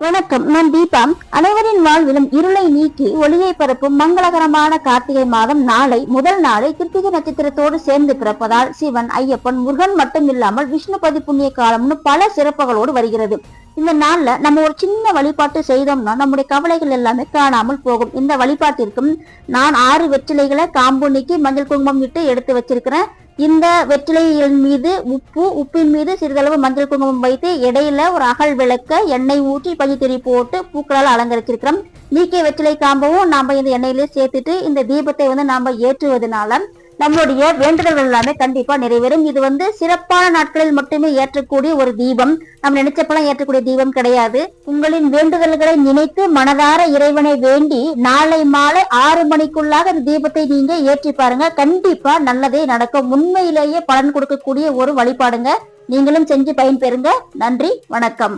வணக்கம். நான் தீபா. அனைவரின் வாழ்விலும் இருளை நீக்கி ஒளியை பரப்பும் மங்களகரமான கார்த்திகை மாதம் நாளை முதல் நாளை கிருத்திகை நட்சத்திரத்தோடு சேர்ந்து பிறப்பதால் சிவன், ஐயப்பன், முருகன் மட்டும் இல்லாமல் விஷ்ணுபதி புண்ணிய காலம்னு பல சிறப்புகளோடு வருகிறது. இந்த நாள்ல நம்ம ஒரு சின்ன வழிபாட்டு செய்தோம்னா நம்முடைய கவலைகள் எல்லாமே காணாமல் போகும். இந்த வழிபாட்டிற்கும் நான் 6 வெற்றிலைகளை காம்பு நீக்கி மஞ்சள் குங்குமம் இட்டு எடுத்து வச்சிருக்கிறேன். இந்த வெற்றிலையின் மீது உப்பின் மீது சிறிதளவு மஞ்சள் குங்குமம் வைத்து இடையில ஒரு அகல் விளக்க எண்ணெய் ஊற்றி பஞ்சுத்திரி போட்டு பூக்களால் அலங்கரிச்சிருக்கிறோம். நீக்கிய வெற்றிலை காம்பவும் நாம இந்த எண்ணெயிலே சேர்த்துட்டு இந்த தீபத்தை நாம ஏற்றுவதனால நம்மளுடைய வேண்டுதல்கள் எல்லாமே கண்டிப்பா நிறைவேறும். இது சிறப்பான நாட்களில் மட்டுமே ஏற்றக்கூடிய ஒரு தீபம். நம்ம நினைச்சப்பெல்லாம் ஏற்றக்கூடிய தீபம் கிடையாது. உங்களின் வேண்டுதல்களை நினைத்து மனதார இறைவனை வேண்டி நாளை மாலை 6 மணிக்குள்ளாக இந்த தீபத்தை நீங்க ஏற்றி பாருங்க. கண்டிப்பா நல்லதே நடக்கும். உண்மையிலேயே பலன் கொடுக்கக்கூடிய ஒரு வழிபாடுங்க. நீங்களும் செஞ்சு பயன்பெறுங்க. நன்றி, வணக்கம்.